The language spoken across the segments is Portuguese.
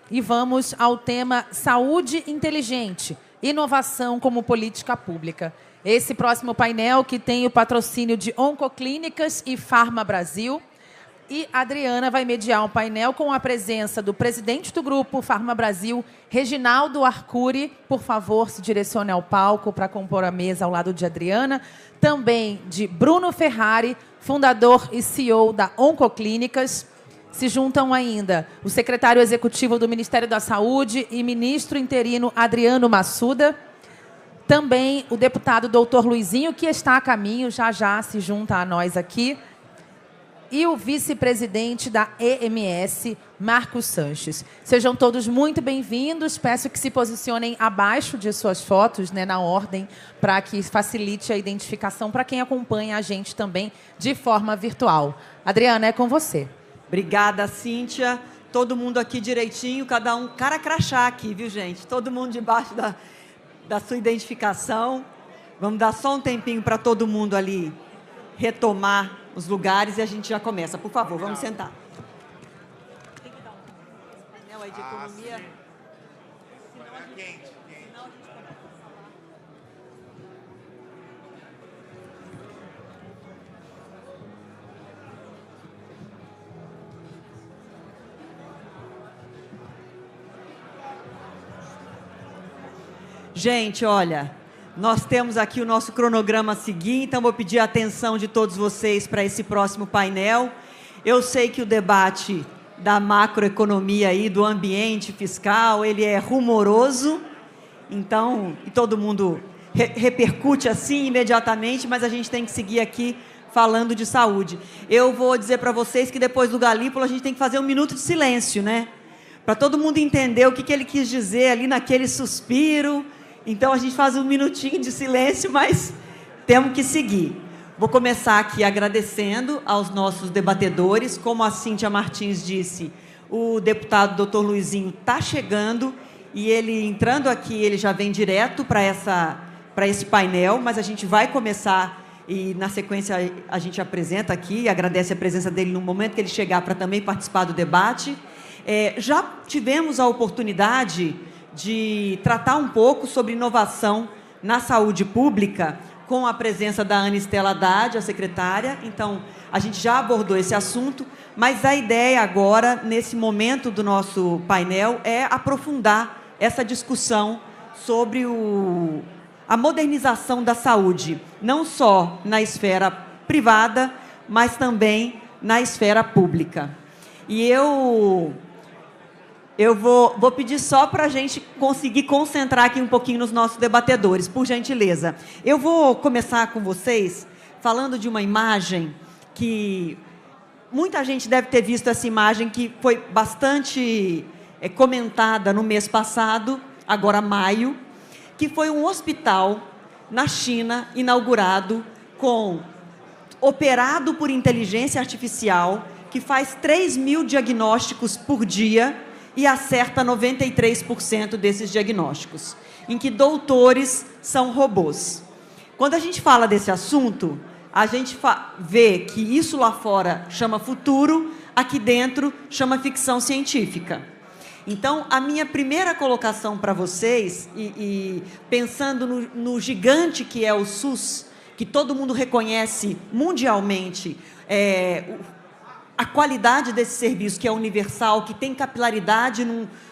e vamos ao tema Saúde Inteligente, Inovação como Política Pública. Esse próximo painel que tem o patrocínio de Oncoclínicas e Farma Brasil. E a Adriana vai mediar um painel com a presença do presidente do grupo Farma Brasil, Reginaldo Arcuri. Por favor, se direcione ao palco para compor a mesa ao lado de Adriana. Também de Bruno Ferrari, fundador e CEO da Oncoclínicas. Se juntam ainda o secretário executivo do Ministério da Saúde e ministro interino Adriano Massuda. Também o deputado doutor Luizinho, que está a caminho, já se junta a nós aqui. E o vice-presidente da EMS, Marcos Sanches. Sejam todos muito bem-vindos. Peço que se posicionem abaixo de suas fotos, né, na ordem, para que facilite a identificação para quem acompanha a gente também de forma virtual. Adriana, é com você. Obrigada, Cíntia. Todo mundo aqui direitinho, cada um, cara crachá aqui, viu, gente? Todo mundo debaixo da sua identificação. Vamos dar só um tempinho para todo mundo ali retomar os lugares e a gente já começa. Por favor, vamos sentar. Tem que dar um painel aí de economia. Gente, olha, nós temos aqui o nosso cronograma a seguir, então vou pedir a atenção de todos vocês para esse próximo painel. Eu sei que o debate da macroeconomia e do ambiente fiscal, ele é rumoroso, então, e todo mundo repercute assim imediatamente, mas a gente tem que seguir aqui falando de saúde. Eu vou dizer para vocês que depois do Galípolo a gente tem que fazer um minuto de silêncio, né? Para todo mundo entender o que ele quis dizer ali naquele suspiro. Então, a gente faz um minutinho de silêncio, mas temos que seguir. Vou começar aqui agradecendo aos nossos debatedores. Como a Cíntia Martins disse, o deputado doutor Luizinho está chegando e ele, entrando aqui, ele já vem direto para esse painel, mas a gente vai começar e, na sequência, a gente apresenta aqui e agradece a presença dele no momento que ele chegar para também participar do debate. Já tivemos a oportunidade de tratar um pouco sobre inovação na saúde pública, com a presença da Ana Estela Haddad, a secretária. Então, a gente já abordou esse assunto, mas a ideia agora, nesse momento do nosso painel, é aprofundar essa discussão sobre a modernização da saúde, não só na esfera privada, mas também na esfera pública. E eu vou pedir só para a gente conseguir concentrar aqui um pouquinho nos nossos debatedores, por gentileza. Eu vou começar com vocês falando de uma imagem que muita gente deve ter visto, essa imagem que foi bastante comentada no mês passado, agora maio, que foi um hospital na China inaugurado operado por inteligência artificial, que faz 3.000 diagnósticos por dia e acerta 93% desses diagnósticos, em que doutores são robôs. Quando a gente fala desse assunto, a gente vê que isso lá fora chama futuro, aqui dentro chama ficção científica. Então, a minha primeira colocação para vocês, e pensando no gigante que é o SUS, que todo mundo reconhece mundialmente, a qualidade desse serviço, que é universal, que tem capilaridade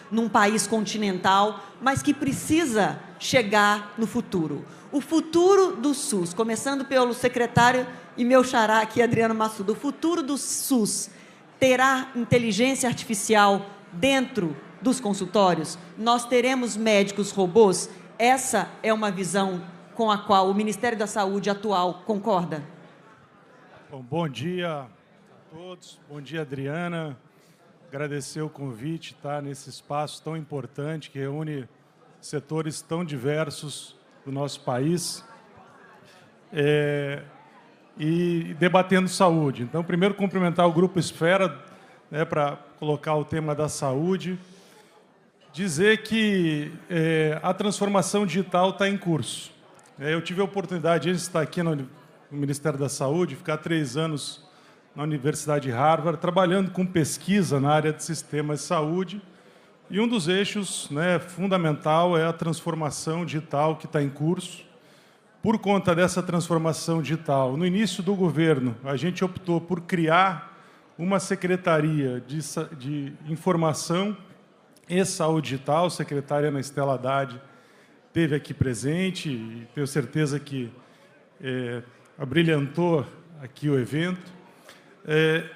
num país continental, mas que precisa chegar no futuro. O futuro do SUS, começando pelo secretário e meu xará aqui, Adriano Massuda, o futuro do SUS terá inteligência artificial dentro dos consultórios? Nós teremos médicos robôs? Essa é uma visão com a qual o Ministério da Saúde atual concorda? Bom dia a todos, bom dia, Adriana. Agradecer o convite, tá, nesse espaço tão importante que reúne setores tão diversos do nosso país e debatendo saúde. Então, primeiro, cumprimentar o Grupo Esfera, né, para colocar o tema da saúde, dizer que a transformação digital está em curso. Eu tive a oportunidade de estar aqui no Ministério da Saúde, ficar 3 anos na Universidade de Harvard, trabalhando com pesquisa na área de sistemas de saúde, E um dos eixos, né, fundamental é a transformação digital que está em curso. Por conta dessa transformação digital, no início do governo, a gente optou por criar uma secretaria de informação e saúde digital. A secretária Ana Estela Haddad esteve aqui presente e tenho certeza que abrilhantou aqui o evento.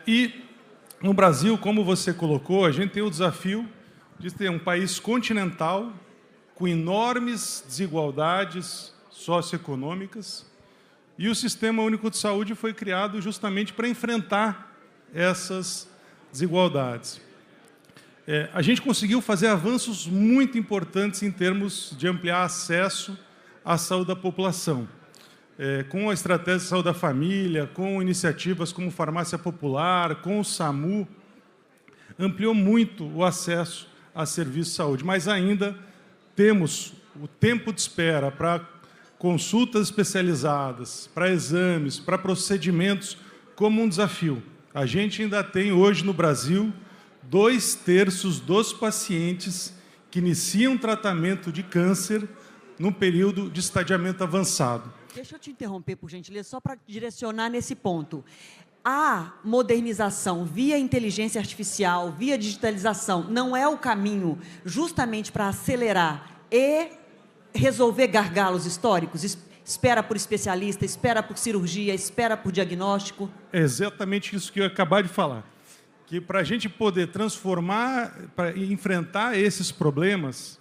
E no Brasil, como você colocou, a gente tem o desafio de ter um país continental com enormes desigualdades socioeconômicas, e o Sistema Único de Saúde foi criado justamente para enfrentar essas desigualdades. A gente conseguiu fazer avanços muito importantes em termos de ampliar acesso à saúde da população, com a estratégia de saúde da família, com iniciativas como farmácia popular, com o SAMU, ampliou muito o acesso a serviços de saúde, mas ainda temos o tempo de espera para consultas especializadas, para exames, para procedimentos, como um desafio. A gente ainda tem hoje no Brasil 2/3 dos pacientes que iniciam tratamento de câncer num período de estadiamento avançado. Deixa eu te interromper, por gentileza, só para direcionar nesse ponto. A modernização via inteligência artificial, via digitalização, não é o caminho justamente para acelerar e resolver gargalos históricos? Espera por especialista, espera por cirurgia, espera por diagnóstico? É exatamente isso que eu ia acabar de falar. Que para a gente poder transformar, para enfrentar esses problemas,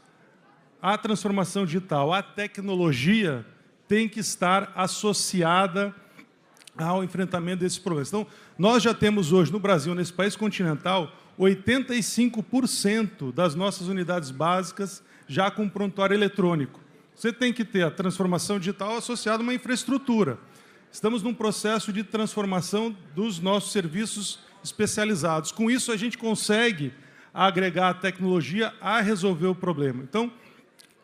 a transformação digital, a tecnologia tem que estar associada ao enfrentamento desses problemas. Então, nós já temos hoje no Brasil, nesse país continental, 85% das nossas unidades básicas já com prontuário eletrônico. Você tem que ter a transformação digital associada a uma infraestrutura. Estamos num processo de transformação dos nossos serviços especializados. Com isso, a gente consegue agregar a tecnologia a resolver o problema. Então,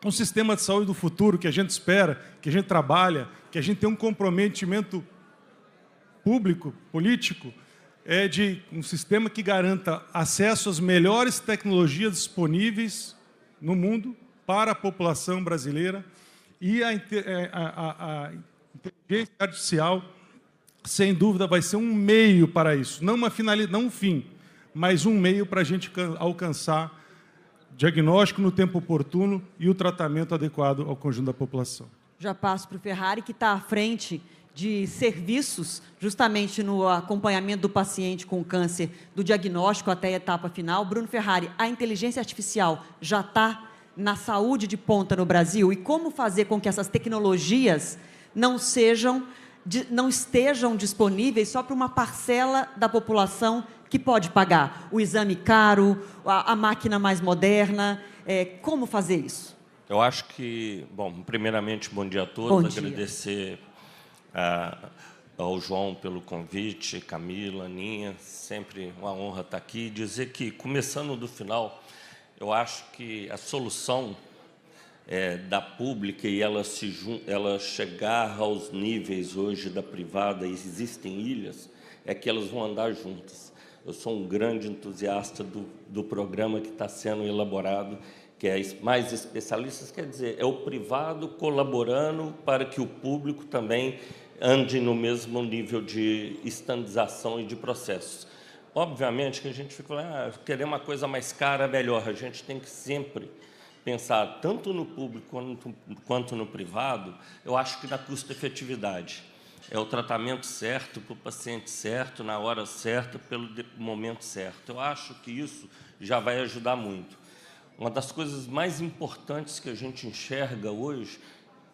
um sistema de saúde do futuro que a gente espera, que a gente trabalha, que a gente tem um comprometimento público, político, é de um sistema que garanta acesso às melhores tecnologias disponíveis no mundo para a população brasileira, e a inteligência artificial, sem dúvida, vai ser um meio para isso, não uma finalidade, não um fim, mas um meio para a gente alcançar diagnóstico no tempo oportuno e o tratamento adequado ao conjunto da população. Já passo para o Ferrari, que está à frente de serviços, justamente no acompanhamento do paciente com câncer, do diagnóstico até a etapa final. Bruno Ferrari, a inteligência artificial já está na saúde de ponta no Brasil? E como fazer com que essas tecnologias não estejam disponíveis só para uma parcela da população que pode pagar? O exame caro, a máquina mais moderna, como fazer isso? Eu acho que, bom, primeiramente, bom dia a todos. Bom dia. Agradecer ao João pelo convite, Camila, Aninha, sempre uma honra estar aqui. Dizer que, começando do final, eu acho que a solução da pública e ela chegar aos níveis hoje da privada, e existem ilhas, é que elas vão andar juntas. Eu sou um grande entusiasta do programa que está sendo elaborado, que é mais especialistas, quer dizer, é o privado colaborando para que o público também ande no mesmo nível de estandardização e de processos. Obviamente que a gente fica falando, querer uma coisa mais cara, melhor. A gente tem que sempre pensar, tanto no público quanto no privado, eu acho que na custo-efetividade. É o tratamento certo, para o paciente certo, na hora certa, pelo momento certo. Eu acho que isso já vai ajudar muito. Uma das coisas mais importantes que a gente enxerga hoje,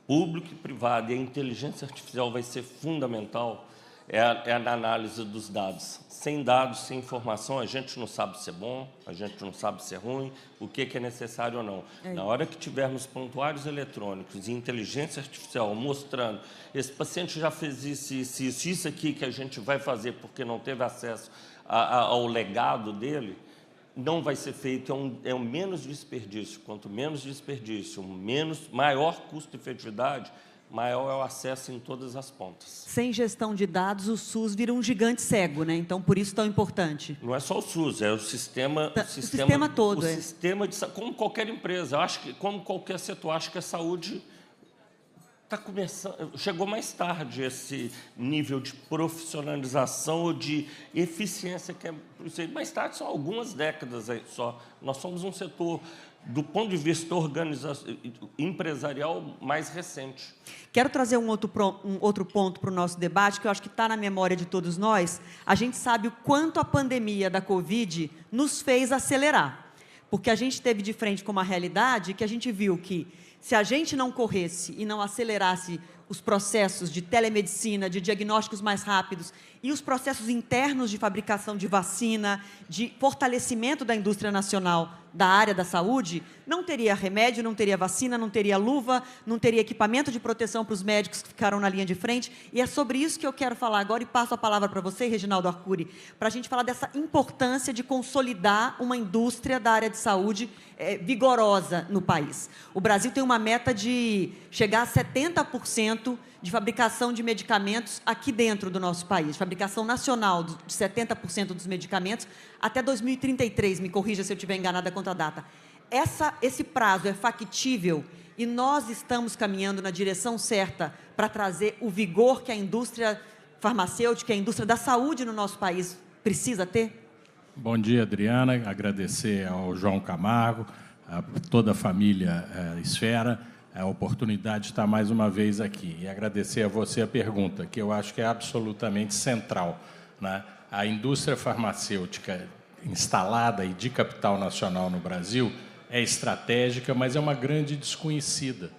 público e privado, e a inteligência artificial vai ser fundamental, é a análise dos dados. Sem dados, sem informação, a gente não sabe se é bom, a gente não sabe se é ruim, o que é necessário ou não. Na hora que tivermos prontuários eletrônicos e inteligência artificial mostrando, esse paciente já fez isso aqui que a gente vai fazer porque não teve acesso ao legado dele, não vai ser feito, é um menos desperdício. Quanto menos desperdício, maior custo-efetividade, maior é o acesso em todas as pontas. Sem gestão de dados, o SUS vira um gigante cego, né? Então, por isso tão importante. Não é só o SUS, é o sistema todo. O sistema de como qualquer empresa, eu acho que como qualquer setor, acho que a saúde está começando, chegou mais tarde esse nível de profissionalização ou de eficiência que é mais tarde, são algumas décadas aí só. Nós somos um setor, do ponto de vista empresarial, mais recente. Quero trazer um outro ponto para o nosso debate, que eu acho que está na memória de todos nós. A gente sabe o quanto a pandemia da Covid nos fez acelerar, porque a gente teve de frente com uma realidade que a gente viu que, se a gente não corresse e não acelerasse os processos de telemedicina, de diagnósticos mais rápidos e os processos internos de fabricação de vacina, de fortalecimento da indústria nacional da área da saúde, não teria remédio, não teria vacina, não teria luva, não teria equipamento de proteção para os médicos que ficaram na linha de frente. E é sobre isso que eu quero falar agora e passo a palavra para você, Reginaldo Arcuri, para a gente falar dessa importância de consolidar uma indústria da área de saúde vigorosa no país. O Brasil tem uma meta de chegar a 70% de fabricação de medicamentos aqui dentro do nosso país, fabricação nacional de 70% dos medicamentos até 2033, me corrija se eu estiver enganada quanto à data. Esse prazo é factível e nós estamos caminhando na direção certa para trazer o vigor que a indústria farmacêutica, a indústria da saúde no nosso país precisa ter? Bom dia, Adriana. Agradecer ao João Camargo, a toda a família Esfera, a oportunidade de estar mais uma vez aqui. E agradecer a você a pergunta, que eu acho que é absolutamente central, né? A indústria farmacêutica instalada e de capital nacional no Brasil é estratégica, mas é uma grande desconhecida,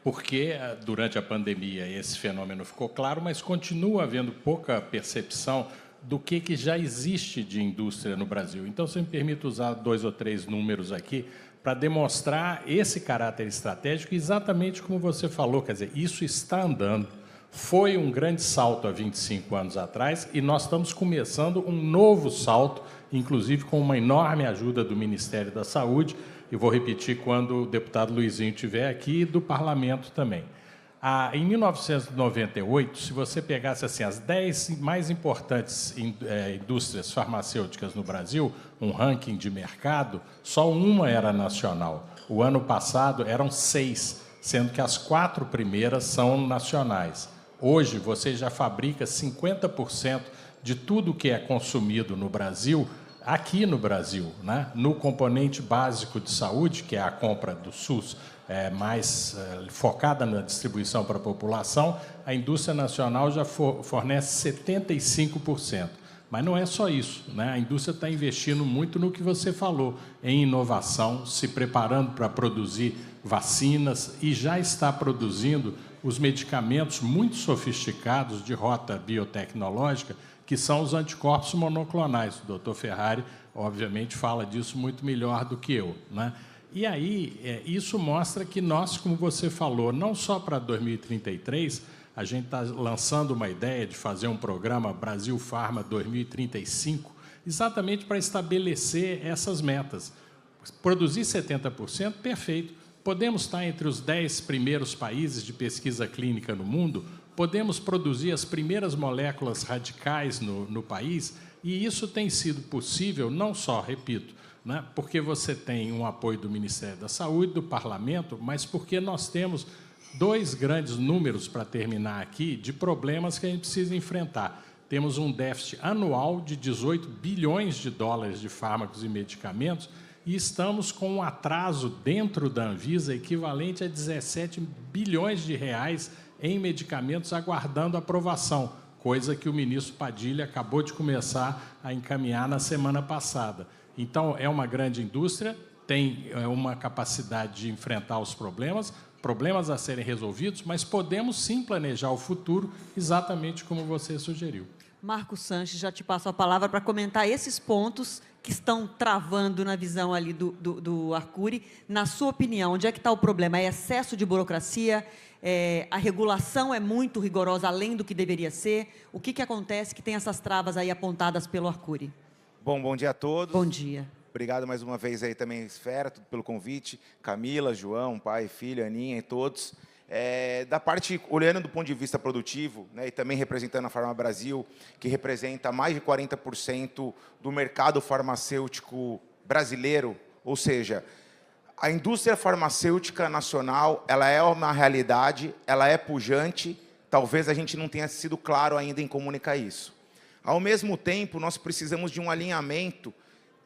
porque durante a pandemia esse fenômeno ficou claro, mas continua havendo pouca percepção do que já existe de indústria no Brasil. Então, se me permite usar 2 ou 3 números aqui para demonstrar esse caráter estratégico, exatamente como você falou, quer dizer, isso está andando. Foi um grande salto há 25 anos atrás e nós estamos começando um novo salto, inclusive com uma enorme ajuda do Ministério da Saúde, e vou repetir quando o deputado Luizinho estiver aqui, e do Parlamento também. Em 1998, se você pegasse assim, as 10 mais importantes indústrias farmacêuticas no Brasil, um ranking de mercado, só uma era nacional. O ano passado eram 6, sendo que as 4 primeiras são nacionais. Hoje, você já fabrica 50% de tudo que é consumido no Brasil, aqui no Brasil, né? No componente básico de saúde, que é a compra do SUS, mais focada na distribuição para a população, a indústria nacional já fornece 75%. Mas não é só isso, né? A indústria está investindo muito no que você falou, em inovação, se preparando para produzir vacinas e já está produzindo os medicamentos muito sofisticados de rota biotecnológica, que são os anticorpos monoclonais. O doutor Ferrari, obviamente, fala disso muito melhor do que eu, né? E aí, isso mostra que nós, como você falou, não só para 2033, a gente está lançando uma ideia de fazer um programa Brasil Farma 2035, exatamente para estabelecer essas metas. Produzir 70%, perfeito. Podemos estar entre os 10 primeiros países de pesquisa clínica no mundo, podemos produzir as primeiras moléculas radicais no país, e isso tem sido possível, não só, repito, né, porque você tem um apoio do Ministério da Saúde, do Parlamento, mas porque nós temos 2 grandes números, para terminar aqui, de problemas que a gente precisa enfrentar. Temos um déficit anual de 18 bilhões de dólares de fármacos e medicamentos e estamos com um atraso dentro da Anvisa equivalente a 17 bilhões de reais em medicamentos aguardando aprovação, coisa que o ministro Padilha acabou de começar a encaminhar na semana passada. Então, é uma grande indústria, tem uma capacidade de enfrentar os problemas a serem resolvidos, mas podemos sim planejar o futuro, exatamente como você sugeriu. Marco Sanches, já te passo a palavra para comentar esses pontos que estão travando na visão ali do Arcuri. Na sua opinião, onde é que está o problema? É excesso de burocracia? A regulação é muito rigorosa, além do que deveria ser? O que acontece que tem essas travas aí apontadas pelo Arcuri? Bom dia a todos. Bom dia. Obrigado mais uma vez aí também, Esfera, tudo pelo convite. Camila, João, pai, filho, Aninha e todos. Da parte, olhando do ponto de vista produtivo, né, e também representando a Farma Brasil, que representa mais de 40% do mercado farmacêutico brasileiro, ou seja, a indústria farmacêutica nacional, ela é uma realidade, ela é pujante, talvez a gente não tenha sido claro ainda em comunicar isso. Ao mesmo tempo, nós precisamos de um alinhamento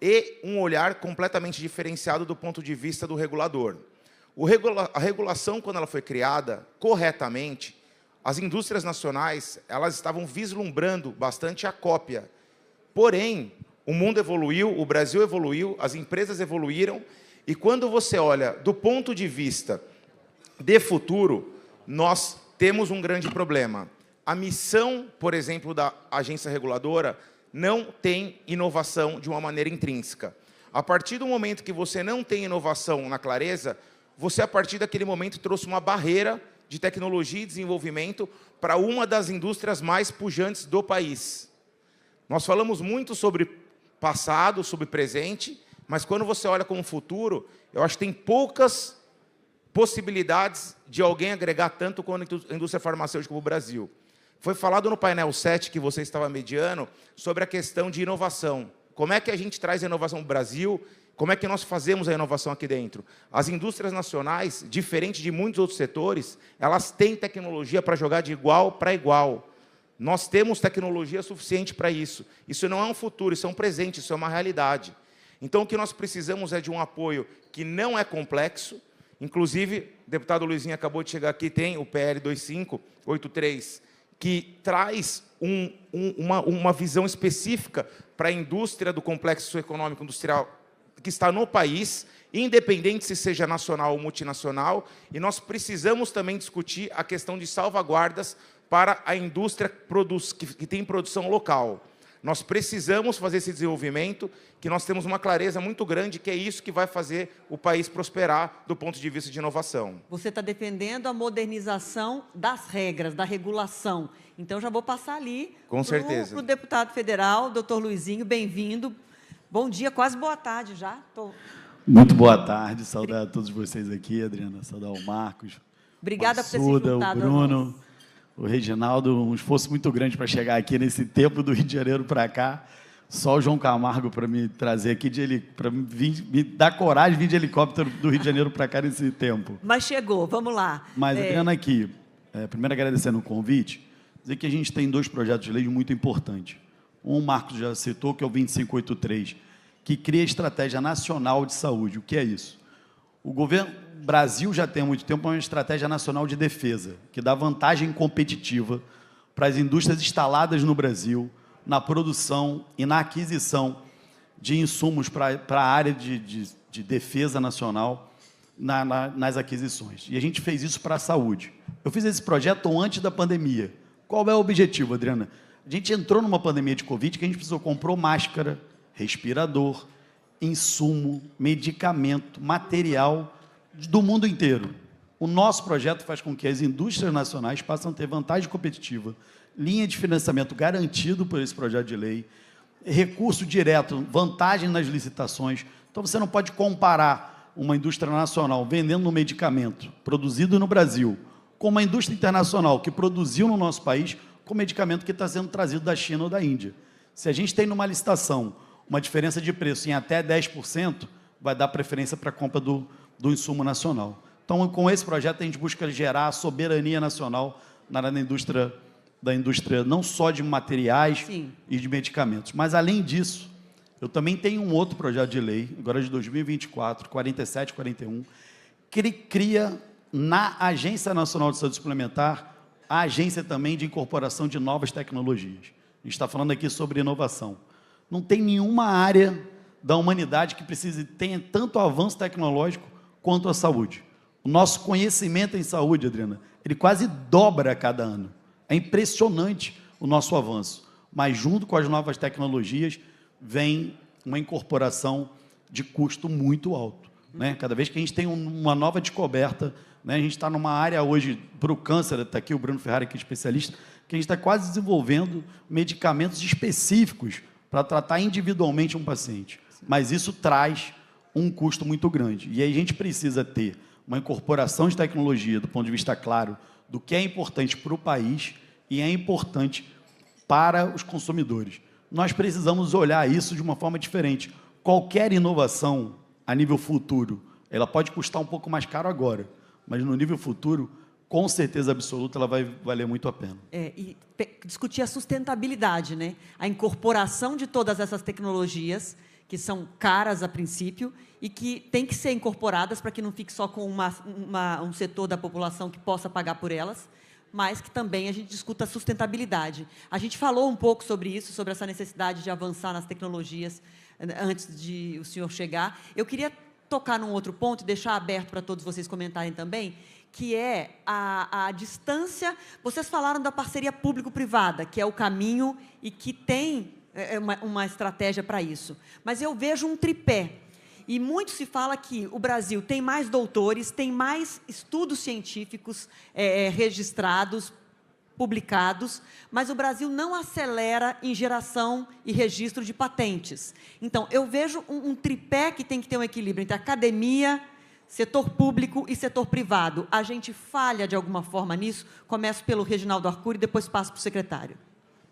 e um olhar completamente diferenciado do ponto de vista do regulador. A regulação, quando ela foi criada corretamente, as indústrias nacionais elas estavam vislumbrando bastante a cópia. Porém, o mundo evoluiu, o Brasil evoluiu, as empresas evoluíram, e quando você olha do ponto de vista de futuro, nós temos um grande problema. A missão, por exemplo, da agência reguladora não tem inovação de uma maneira intrínseca. A partir do momento que você não tem inovação na clareza, você, a partir daquele momento, trouxe uma barreira de tecnologia e desenvolvimento para uma das indústrias mais pujantes do país. Nós falamos muito sobre passado, sobre presente, mas quando você olha como futuro, eu acho que tem poucas possibilidades de alguém agregar tanto quanto a indústria farmacêutica no Brasil. Foi falado no painel 7, que você estava mediando, sobre a questão de inovação. Como é que a gente traz a inovação no Brasil? Como é que nós fazemos a inovação aqui dentro? As indústrias nacionais, diferente de muitos outros setores, elas têm tecnologia para jogar de igual para igual. Nós temos tecnologia suficiente para isso. Isso não é um futuro, isso é um presente, isso é uma realidade. Então, o que nós precisamos é de um apoio que não é complexo. Inclusive, o deputado Luizinho acabou de chegar aqui, tem o PL 2583, que traz uma visão específica para a indústria do complexo econômico industrial que está no país, independente se seja nacional ou multinacional, e nós precisamos também discutir a questão de salvaguardas para a indústria que tem produção local. Nós precisamos fazer esse desenvolvimento, que nós temos uma clareza muito grande, que é isso que vai fazer o país prosperar do ponto de vista de inovação. Você está defendendo a modernização das regras, da regulação. Então, já vou passar ali para o deputado federal, doutor Luizinho, bem-vindo. Bom dia, quase boa tarde já. Muito boa tarde, saudar a todos vocês aqui, Adriana, saudar o Marcos. Obrigada por ter se juntado. O Bruno, o Reginaldo, um esforço muito grande para chegar aqui nesse tempo do Rio de Janeiro para cá. Só o João Camargo para me trazer aqui, para me dar coragem de vir de helicóptero do Rio de Janeiro para cá nesse tempo. Mas chegou, vamos lá. Mas, Adriana, aqui, primeiro agradecendo o convite, dizer que a gente tem 2 projetos de lei muito importantes. Um, o Marcos já citou, que é o 2583, que cria a Estratégia Nacional de Saúde. O que é isso? O governo Brasil já tem há muito tempo uma Estratégia Nacional de Defesa, que dá vantagem competitiva para as indústrias instaladas no Brasil, na produção e na aquisição de insumos para a área de defesa nacional, nas aquisições. E a gente fez isso para a saúde. Eu fiz esse projeto antes da pandemia. Qual é o objetivo, Adriana? A gente entrou numa pandemia de Covid que a gente comprou máscara, respirador, insumo, medicamento, material do mundo inteiro. O nosso projeto faz com que as indústrias nacionais passem a ter vantagem competitiva, linha de financiamento garantido por esse projeto de lei, recurso direto, vantagem nas licitações. Então, você não pode comparar uma indústria nacional vendendo um medicamento produzido no Brasil com uma indústria internacional que produziu no nosso país com medicamento que está sendo trazido da China ou da Índia. Se a gente tem numa licitação uma diferença de preço em até 10%, vai dar preferência para a compra do insumo nacional. Então, com esse projeto, a gente busca gerar a soberania nacional na área da indústria não só de materiais Sim. e de medicamentos. Mas, além disso, eu também tenho um outro projeto de lei, agora de 2024, 4741, que cria na Agência Nacional de Saúde Suplementar a agência também de incorporação de novas tecnologias. A gente está falando aqui sobre inovação. Não tem nenhuma área da humanidade que tenha tanto avanço tecnológico quanto a saúde. O nosso conhecimento em saúde, Adriana, ele quase dobra a cada ano. É impressionante o nosso avanço. Mas, junto com as novas tecnologias, vem uma incorporação de custo muito alto. Né? Cada vez que a gente tem uma nova descoberta, né? A gente está numa área hoje, para o câncer, está aqui o Bruno Ferrari, que é especialista, que a gente está quase desenvolvendo medicamentos específicos para tratar individualmente um paciente. Mas isso traz um custo muito grande. E aí a gente precisa ter uma incorporação de tecnologia do ponto de vista claro do que é importante para o país e é importante para os consumidores. Nós precisamos olhar isso de uma forma diferente. Qualquer inovação a nível futuro, ela pode custar um pouco mais caro agora, mas no nível futuro, com certeza absoluta, ela vai valer muito a pena. E discutir a sustentabilidade, né? A incorporação de todas essas tecnologias, que são caras a princípio, e que têm que ser incorporadas para que não fique só com um setor da população que possa pagar por elas, mas que também a gente discuta a sustentabilidade. A gente falou um pouco sobre isso, sobre essa necessidade de avançar nas tecnologias antes de o senhor chegar. Eu queria tocar num outro ponto e deixar aberto para todos vocês comentarem também, que é a distância. Vocês falaram da parceria público-privada, que é o caminho e que tem uma estratégia para isso. Mas eu vejo um tripé. E muito se fala que o Brasil tem mais doutores, tem mais estudos científicos registrados, publicados, mas o Brasil não acelera em geração e registro de patentes. Então, eu vejo um tripé que tem que ter um equilíbrio entre academia, setor público e setor privado. A gente falha de alguma forma nisso? Começo pelo Reginaldo Arcuri e depois passo para o secretário.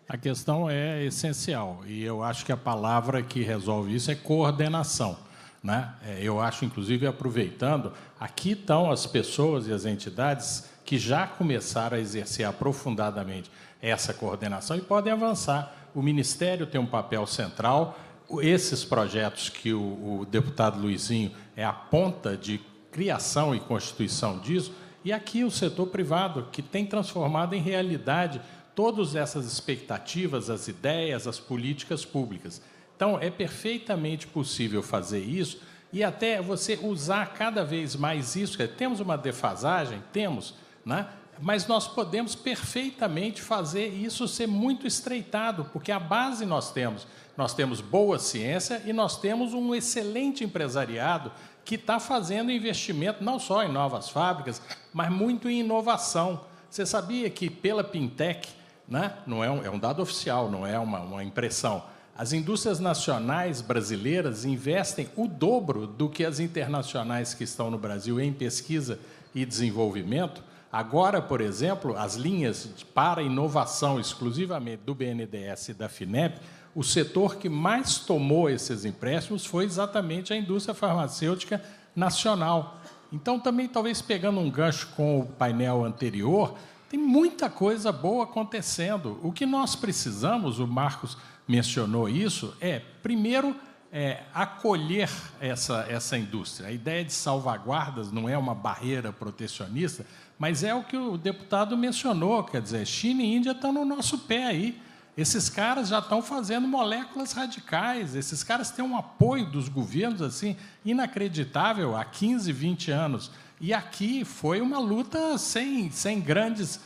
A questão é essencial, e eu acho que a palavra que resolve isso é coordenação, né? Eu acho, inclusive, aproveitando, aqui estão as pessoas e as entidades que já começaram a exercer aprofundadamente essa coordenação e podem avançar. O Ministério tem um papel central. Esses projetos que o deputado Luizinho é a ponta de criação e constituição disso, e aqui o setor privado, que tem transformado em realidade todas essas expectativas, as ideias, as políticas públicas. Então, é perfeitamente possível fazer isso e até você usar cada vez mais isso. Temos uma defasagem? Temos, né? Mas nós podemos perfeitamente fazer isso ser muito estreitado, porque a base nós temos boa ciência e nós temos um excelente empresariado que está fazendo investimento não só em novas fábricas, mas muito em inovação. Você sabia que pela Pintec, né, não é um dado oficial, não é uma impressão, as indústrias nacionais brasileiras investem o dobro do que as internacionais que estão no Brasil em pesquisa e desenvolvimento. Agora, por exemplo, as linhas para inovação exclusivamente do BNDES e da FINEP, o setor que mais tomou esses empréstimos foi exatamente a indústria farmacêutica nacional. Então, também, talvez pegando um gancho com o painel anterior, tem muita coisa boa acontecendo. O que nós precisamos, o Marcos mencionou isso, primeiro, acolher essa indústria. A ideia de salvaguardas não é uma barreira protecionista, mas é o que o deputado mencionou, quer dizer, China e Índia estão no nosso pé aí. Esses caras já estão fazendo moléculas radicais, esses caras têm um apoio dos governos assim inacreditável há 15, 20 anos. E aqui foi uma luta sem grandes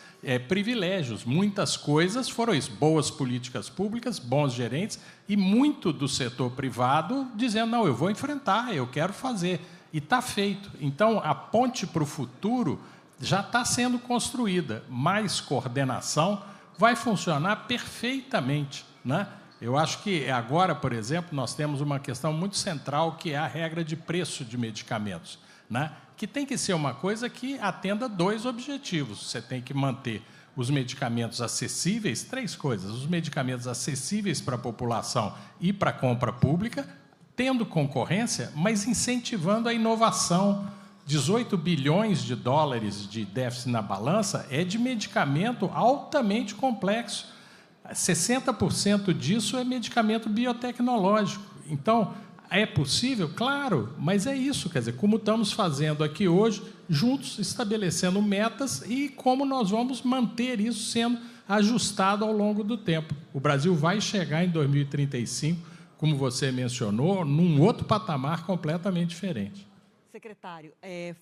privilégios. Muitas coisas foram isso, boas políticas públicas, bons gerentes, e muito do setor privado dizendo, não, eu vou enfrentar, eu quero fazer. E está feito. Então, a ponte para o futuro já está sendo construída. Mais coordenação vai funcionar perfeitamente, né? Eu acho que agora, por exemplo, nós temos uma questão muito central, que é a regra de preço de medicamentos, né? Que tem que ser uma coisa que atenda dois objetivos. Você tem que manter os medicamentos acessíveis, três coisas, os medicamentos acessíveis para a população e para a compra pública, tendo concorrência, mas incentivando a inovação. 18 bilhões de dólares de déficit na balança é de medicamento altamente complexo. 60% disso é medicamento biotecnológico. Então, é possível? Claro, mas é isso, quer dizer, como estamos fazendo aqui hoje, juntos, estabelecendo metas e como nós vamos manter isso sendo ajustado ao longo do tempo. O Brasil vai chegar em 2035, como você mencionou, num outro patamar completamente diferente. Secretário,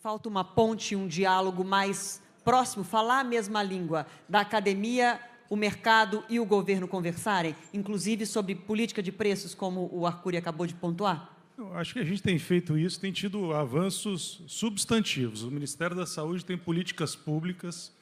falta uma ponte, um diálogo mais próximo, falar a mesma língua da academia, o mercado e o governo conversarem, inclusive sobre política de preços, como o Arcuri acabou de pontuar? Eu acho que a gente tem feito isso, tem tido avanços substantivos. O Ministério da Saúde tem políticas públicas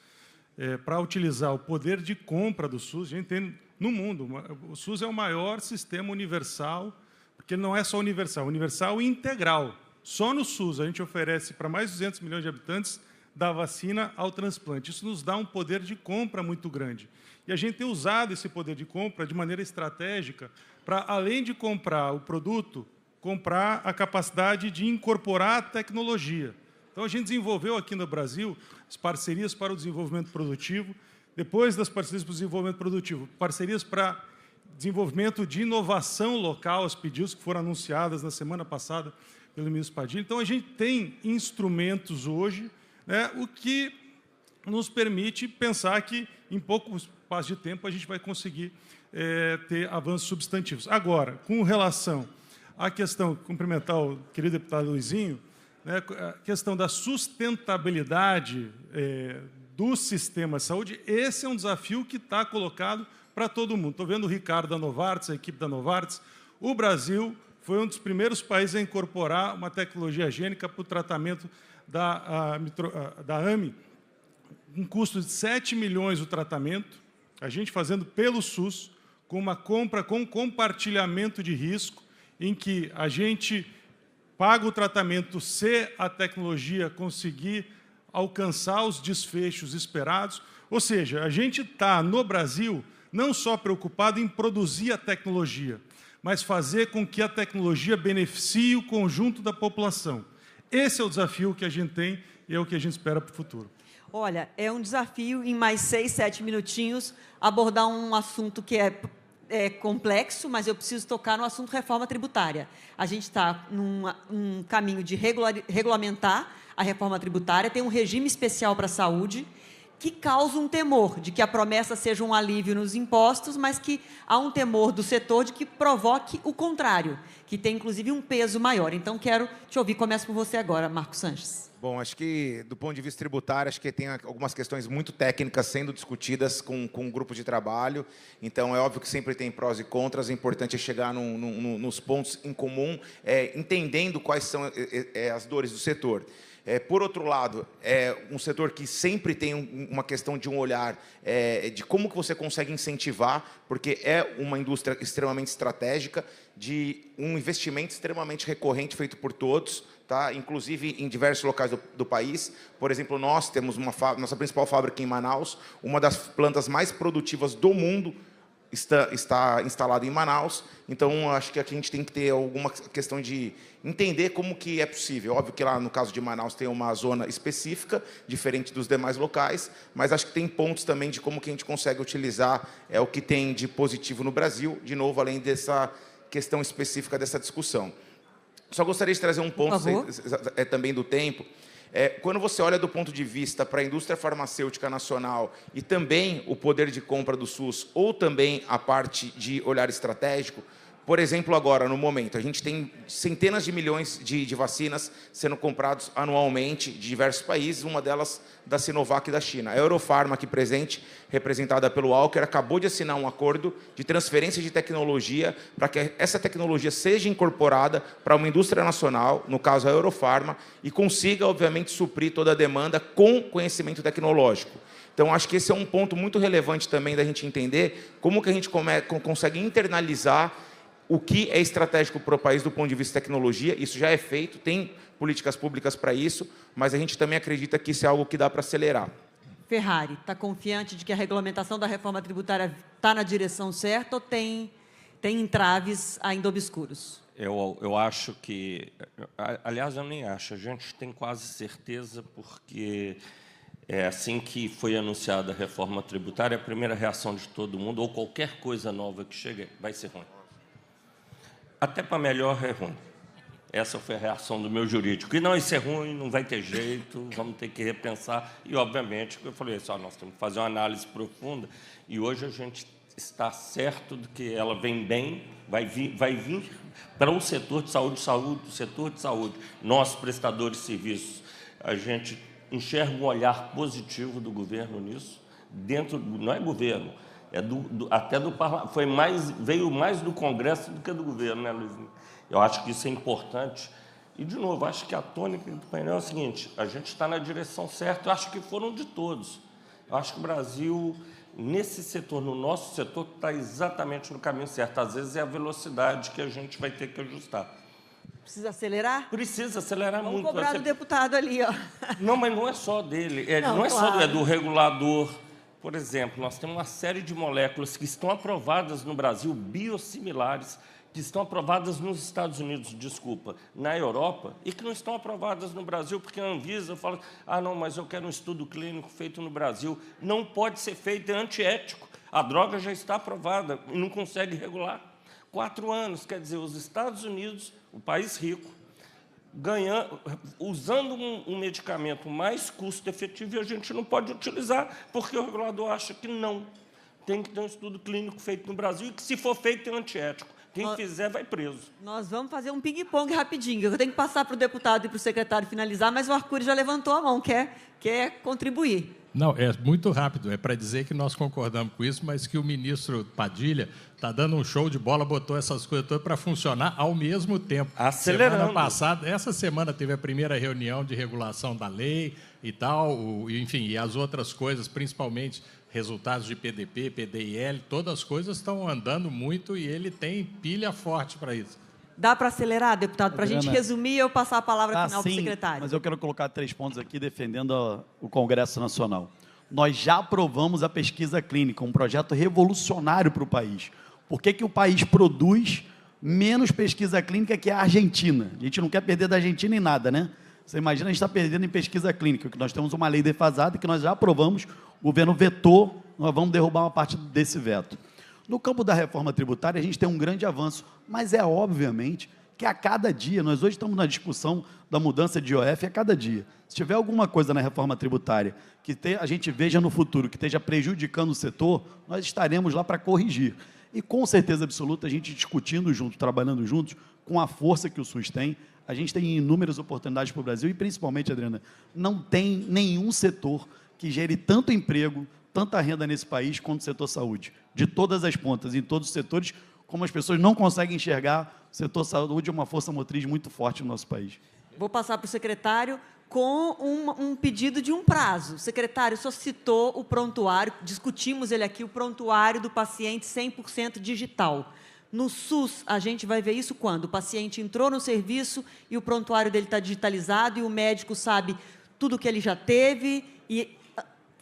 para utilizar o poder de compra do SUS. A gente tem no mundo, o SUS é o maior sistema universal, porque ele não é só universal, universal e integral. Só no SUS a gente oferece para mais de 200 milhões de habitantes da vacina ao transplante. Isso nos dá um poder de compra muito grande. E a gente tem usado esse poder de compra de maneira estratégica para, além de comprar o produto, comprar a capacidade de incorporar a tecnologia. Então, a gente desenvolveu aqui no Brasil as parcerias para o desenvolvimento produtivo, depois das parcerias para o desenvolvimento produtivo, parcerias para desenvolvimento de inovação local, os pedidos que foram anunciadas na semana passada pelo ministro Padilha. Então, a gente tem instrumentos hoje, né, o que nos permite pensar que, em pouco espaço de tempo, a gente vai conseguir ter avanços substantivos. Agora, com relação à questão, cumprimentar o querido deputado Luizinho, né, a questão da sustentabilidade do sistema de saúde, esse é um desafio que está colocado para todo mundo. Estou vendo o Ricardo da Novartis, a equipe da Novartis. O Brasil foi um dos primeiros países a incorporar uma tecnologia gênica para o tratamento da AME, um custo de 7 milhões o tratamento, a gente fazendo pelo SUS, com uma compra com compartilhamento de risco, em que a gente paga o tratamento se a tecnologia conseguir alcançar os desfechos esperados. Ou seja, a gente está, no Brasil, não só preocupado em produzir a tecnologia, mas fazer com que a tecnologia beneficie o conjunto da população. Esse é o desafio que a gente tem e é o que a gente espera para o futuro. Olha, é um desafio, em mais 6, 7 minutinhos, abordar um assunto que é complexo, mas eu preciso tocar no assunto reforma tributária. A gente está num caminho de regulamentar a reforma tributária, tem um regime especial para a saúde, que causa um temor de que a promessa seja um alívio nos impostos, mas que há um temor do setor de que provoque o contrário, que tem, inclusive, um peso maior. Então, quero te ouvir. Começo por você agora, Marcos Sanches. Bom, acho que, do ponto de vista tributário, acho que tem algumas questões muito técnicas sendo discutidas com um grupo de trabalho. Então, é óbvio que sempre tem prós e contras. O importante é chegar nos pontos em comum, entendendo quais são as dores do setor. Por outro lado, é um setor que sempre tem uma questão de um olhar de como que você consegue incentivar, porque é uma indústria extremamente estratégica, de um investimento extremamente recorrente feito por todos, tá? Inclusive em diversos locais do país. Por exemplo, nós temos nossa principal fábrica em Manaus, uma das plantas mais produtivas do mundo, está instalado em Manaus. Então, acho que aqui a gente tem que ter alguma questão de entender como que é possível. Óbvio que lá, no caso de Manaus, tem uma zona específica, diferente dos demais locais, mas acho que tem pontos também de como que a gente consegue utilizar o que tem de positivo no Brasil, de novo, além dessa questão específica dessa discussão. Só gostaria de trazer um ponto também do tempo. Quando você olha do ponto de vista para a indústria farmacêutica nacional e também o poder de compra do SUS, ou também a parte de olhar estratégico, por exemplo, agora, no momento, a gente tem centenas de milhões de vacinas sendo comprados anualmente de diversos países, uma delas da Sinovac e da China. A Eurofarma, aqui presente, representada pelo Walker, acabou de assinar um acordo de transferência de tecnologia para que essa tecnologia seja incorporada para uma indústria nacional, no caso a Eurofarma, e consiga, obviamente, suprir toda a demanda com conhecimento tecnológico. Então, acho que esse é um ponto muito relevante também da gente entender como que a gente consegue internalizar o que é estratégico para o país do ponto de vista de tecnologia. Isso já é feito, tem políticas públicas para isso, mas a gente também acredita que isso é algo que dá para acelerar. Ferrari, está confiante de que a regulamentação da reforma tributária está na direção certa ou tem entraves ainda obscuros? Eu acho que... Aliás, eu nem acho. A gente tem quase certeza, porque assim que foi anunciada a reforma tributária, a primeira reação de todo mundo, ou qualquer coisa nova que chegue, vai ser ruim. Até para melhor é ruim. Essa foi a reação do meu jurídico. E não, isso é ruim, não vai ter jeito, vamos ter que repensar. E, obviamente, eu falei assim, nós temos que fazer uma análise profunda. E hoje a gente está certo de que ela vem bem, vai vir para o setor de saúde, setor de saúde. Nós, prestadores de serviços, a gente enxerga um olhar positivo do governo nisso. Não é governo, até do parlamento, veio mais do Congresso do que do governo, né, Luizinho? Eu acho que isso é importante. E, de novo, acho que a tônica do painel é o seguinte, a gente está na direção certa, eu acho que foram de todos. Eu acho que o Brasil, nesse setor, no nosso setor, está exatamente no caminho certo. Às vezes é a velocidade que a gente vai ter que ajustar. Precisa acelerar? Precisa acelerar muito. Vamos cobrar do deputado ali, ó. Não, mas não é só dele, não é claro. só do regulador. Por exemplo, nós temos uma série de moléculas que estão aprovadas no Brasil, biosimilares, que estão aprovadas nos Estados Unidos, na Europa, e que não estão aprovadas no Brasil, porque a Anvisa fala, não, mas eu quero um estudo clínico feito no Brasil. Não pode ser feito, é antiético. A droga já está aprovada e não consegue regular. 4 anos, quer dizer, os Estados Unidos, o país rico, usando um medicamento mais custo-efetivo, e a gente não pode utilizar, porque o regulador acha que não. Tem que ter um estudo clínico feito no Brasil e que, se for feito, é antiético. Quem fizer vai preso. Nós vamos fazer um ping-pong rapidinho. Eu tenho que passar para o deputado e para o secretário finalizar, mas o Arcuri já levantou a mão, quer contribuir. Não, é muito rápido. É para dizer que nós concordamos com isso, mas que o ministro Padilha está dando um show de bola, botou essas coisas todas para funcionar ao mesmo tempo. Acelerando. Semana passada, essa semana teve a primeira reunião de regulação da lei e tal, enfim, e as outras coisas, principalmente resultados de PDP, PDIL, todas as coisas estão andando muito e ele tem pilha forte para isso. Dá para acelerar, deputado, para a gente resumir e eu passar a palavra final para o secretário? Mas eu quero colocar 3 pontos aqui defendendo o Congresso Nacional. Nós já aprovamos a pesquisa clínica, um projeto revolucionário para o país. Por que o país produz menos pesquisa clínica que a Argentina? A gente não quer perder da Argentina em nada, né? Você imagina, a gente está perdendo em pesquisa clínica, que nós temos uma lei defasada que nós já aprovamos, o governo vetou, nós vamos derrubar uma parte desse veto. No campo da reforma tributária, a gente tem um grande avanço, mas é obviamente que a cada dia, nós hoje estamos na discussão da mudança de IOF a cada dia. Se tiver alguma coisa na reforma tributária que a gente veja no futuro, que esteja prejudicando o setor, nós estaremos lá para corrigir. E com certeza absoluta, a gente discutindo junto, trabalhando juntos, com a força que o SUS tem, a gente tem inúmeras oportunidades para o Brasil e, principalmente, Adriana, não tem nenhum setor que gere tanto emprego, tanta renda nesse país quanto o setor saúde. De todas as pontas, em todos os setores, como as pessoas não conseguem enxergar, o setor saúde é uma força motriz muito forte no nosso país. Vou passar para o secretário com um pedido de um prazo. Secretário, o senhor citou o prontuário, discutimos ele aqui, o prontuário do paciente 100% digital. No SUS, a gente vai ver isso quando? O paciente entrou no serviço e o prontuário dele está digitalizado e o médico sabe tudo que ele já teve e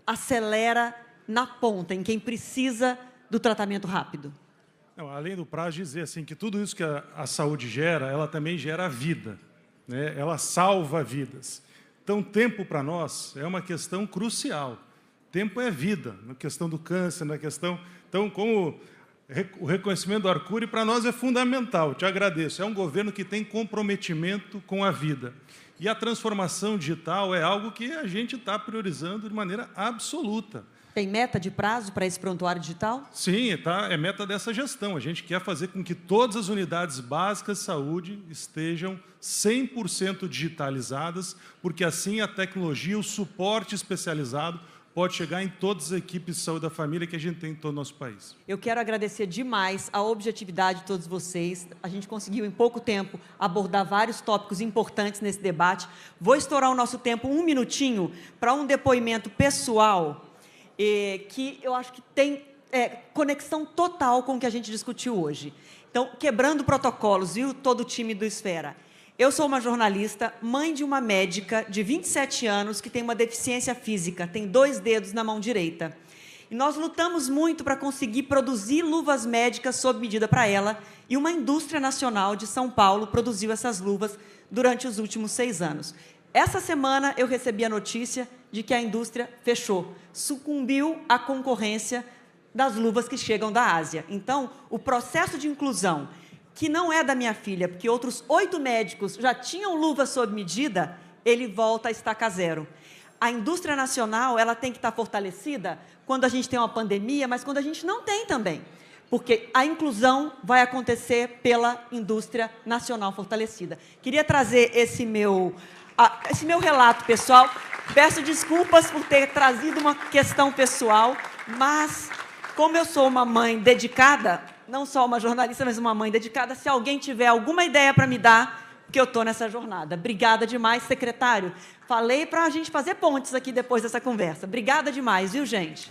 acelera na ponta, em quem precisa do tratamento rápido. Não, além do prazo, dizer assim, que tudo isso que a saúde gera, ela também gera a vida, né? Ela salva vidas. Então, tempo para nós é uma questão crucial. Tempo é vida, na questão do câncer, na questão... Então, como o reconhecimento do Arcuri, para nós é fundamental, te agradeço. É um governo que tem comprometimento com a vida. E a transformação digital é algo que a gente está priorizando de maneira absoluta. Tem meta de prazo para esse prontuário digital? Sim, é meta dessa gestão. A gente quer fazer com que todas as unidades básicas de saúde estejam 100% digitalizadas, porque assim a tecnologia, o suporte especializado pode chegar em todas as equipes de saúde da família que a gente tem em todo o nosso país. Eu quero agradecer demais a objetividade de todos vocês. A gente conseguiu, em pouco tempo, abordar vários tópicos importantes nesse debate. Vou estourar o nosso tempo 1 minutinho para um depoimento pessoal que eu acho que tem conexão total com o que a gente discutiu hoje. Então, quebrando protocolos, viu, todo o time do Esfera. Eu sou uma jornalista, mãe de uma médica de 27 anos que tem uma deficiência física, tem 2 dedos na mão direita. E nós lutamos muito para conseguir produzir luvas médicas sob medida para ela, e uma indústria nacional de São Paulo produziu essas luvas durante os últimos 6 anos. Essa semana eu recebi a notícia de que a indústria fechou, sucumbiu à concorrência das luvas que chegam da Ásia. Então, o processo de inclusão, que não é da minha filha, porque outros 8 médicos já tinham luvas sob medida, ele volta a estaca zero. A indústria nacional, ela tem que estar fortalecida quando a gente tem uma pandemia, mas quando a gente não tem também. Porque a inclusão vai acontecer pela indústria nacional fortalecida. Queria trazer esse meu relato pessoal. Peço desculpas por ter trazido uma questão pessoal, mas, como eu sou uma mãe dedicada, não só uma jornalista, mas uma mãe dedicada, se alguém tiver alguma ideia para me dar, que eu estou nessa jornada. Obrigada demais, secretário. Falei para a gente fazer pontes aqui depois dessa conversa. Obrigada demais, viu, gente?